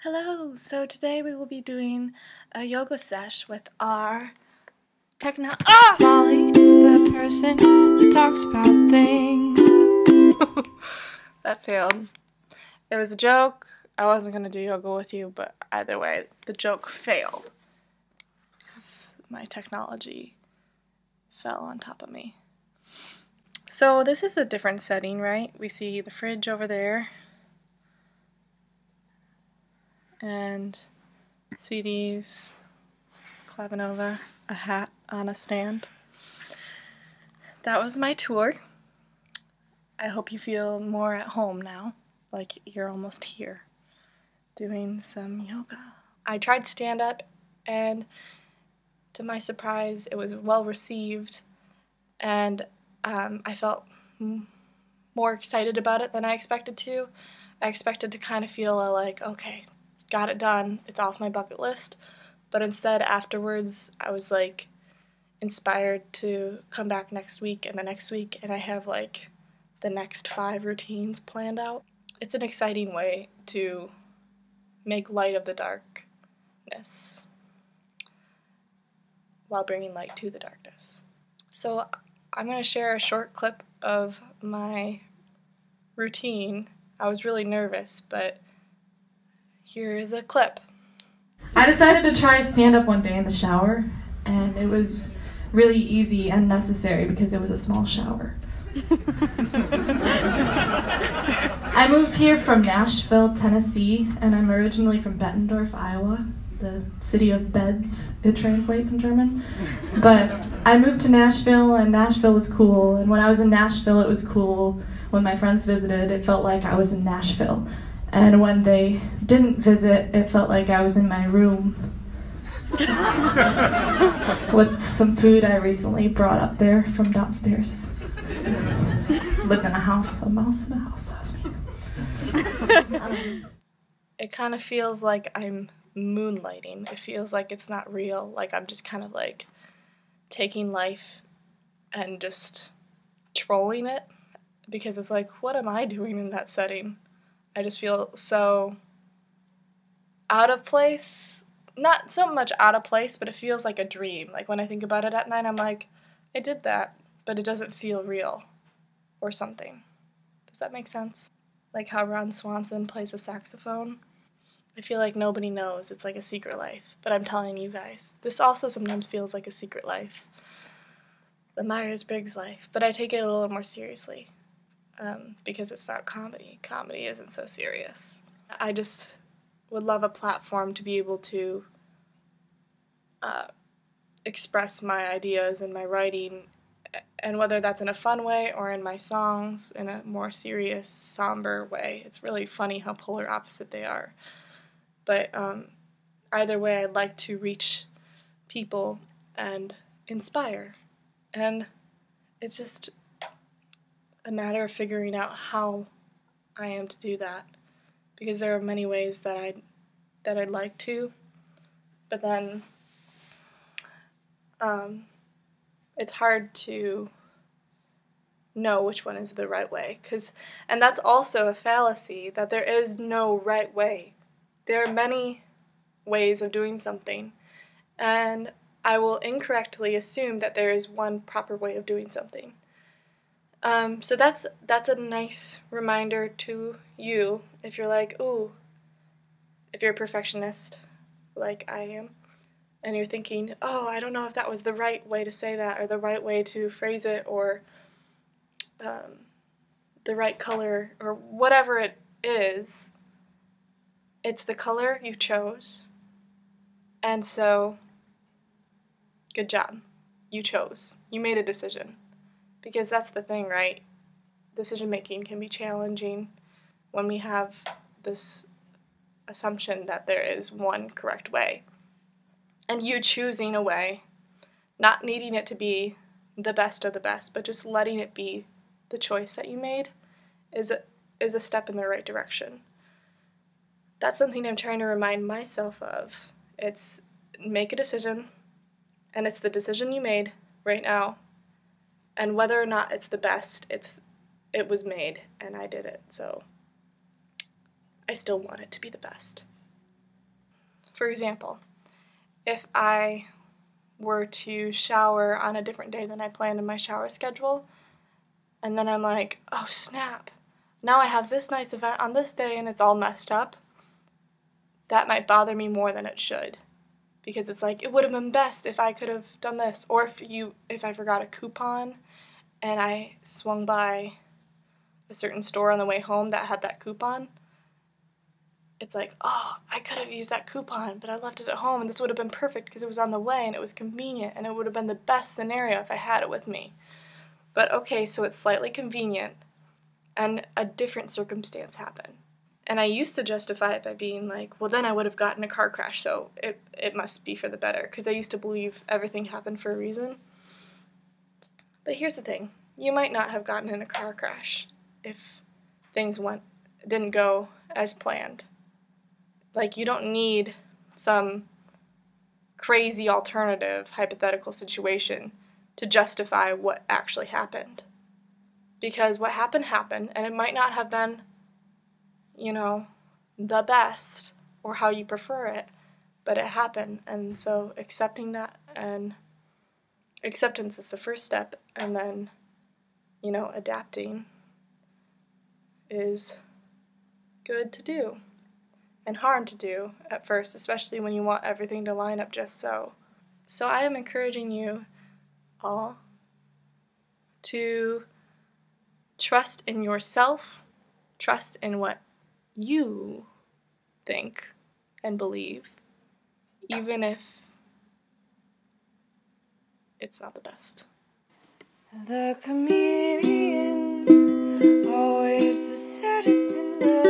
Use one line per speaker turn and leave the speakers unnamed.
Hello, so today we will be doing a yoga sesh with our
Molly, the person who talks about things.
That failed. It was a joke. I wasn't going to do yoga with you, but either way, the joke failed. Because my technology fell on top of me. So this is a different setting, right? We see the fridge over there. And CDs, Clavinova, a hat on a stand. That was my tour. I hope you feel more at home now, like you're almost here, doing some yoga. I tried stand-up, and to my surprise, it was well received, and I felt more excited about it than I expected to. I expected to kind of feel like, okay, got it done, it's off my bucket list, but instead afterwards I was like inspired to come back next week and the next week, and I have like the next 5 routines planned out. It's an exciting way to make light of the darkness while bringing light to the darkness. So I'm going to share a short clip of my routine. I was really nervous, but here is a clip.
I decided to try stand-up one day in the shower, and it was really easy and necessary because it was a small shower. I moved here from Nashville, Tennessee, and I'm originally from Bettendorf, Iowa, the city of beds, it translates in German. But I moved to Nashville, and Nashville was cool, and when I was in Nashville it was cool. When my friends visited, it felt like I was in Nashville. And when they didn't visit, it felt like I was in my room with some food I recently brought up there from downstairs. So, lived in a house, a mouse in a house, that was me.
It kind of feels like I'm moonlighting. It feels like it's not real, like I'm just kind of like taking life and just trolling it, because it's like, what am I doing in that setting? I just feel so out of place. Not so much out of place, but it feels like a dream. Like when I think about it at night, I'm like, I did that, but it doesn't feel real or something. Does that make sense? Like how Ron Swanson plays a saxophone. I feel like nobody knows. It's like a secret life, but I'm telling you guys. This also sometimes feels like a secret life. The Myers-Briggs life, but I take it a little more seriously. Because it's not comedy. Comedy isn't so serious. I just would love a platform to be able to express my ideas in my writing, and whether that's in a fun way or in my songs in a more serious, somber way. It's really funny how polar opposite they are. But either way, I'd like to reach people and inspire. And it's just a matter of figuring out how I am to do that, because there are many ways that I'd like to, but then it's hard to know which one is the right way, and that's also a fallacy, that there is no right way. There are many ways of doing something, and I will incorrectly assume that there is one proper way of doing something. So that's a nice reminder to you if you're like, ooh, if you're a perfectionist like I am, and you're thinking, oh, I don't know if that was the right way to say that, or the right way to phrase it, or the right color, or whatever it is. It's the color you chose, and so good job. You chose. You made a decision. Because that's the thing, right? Decision making can be challenging when we have this assumption that there is one correct way. And you choosing a way, not needing it to be the best of the best, but just letting it be the choice that you made is a step in the right direction. That's something I'm trying to remind myself of. It's make a decision, and it's the decision you made right now. And whether or not it's the best, it was made, and I did it, so I still want it to be the best. for example, if I were to shower on a different day than I planned in my shower schedule, and then I'm like, oh snap, now I have this nice event on this day and it's all messed up, that might bother me more than it should. Because it's like, it would have been best if I could have done this. Or if I forgot a coupon and I swung by a certain store on the way home that had that coupon, it's like, oh, I could have used that coupon, but I left it at home, and this would have been perfect because it was on the way and it was convenient, and it would have been the best scenario if I had it with me. But okay, so it's slightly convenient, and a different circumstance happened. And I used to justify it by being like, well, then I would have gotten a car crash, so it must be for the better, because I used to believe everything happened for a reason. But here's the thing. You might not have gotten in a car crash if things didn't go as planned. Like, you don't need some crazy alternative hypothetical situation to justify what actually happened. Because what happened, and it might not have been, the best or how you prefer it, but it happened. And so accepting that, and acceptance is the first step, and then, adapting is good to do and hard to do at first, especially when you want everything to line up just so. So I am encouraging you all to trust in yourself, trust in what you think and believe, even if it's not the best.
The comedian, always the saddest in the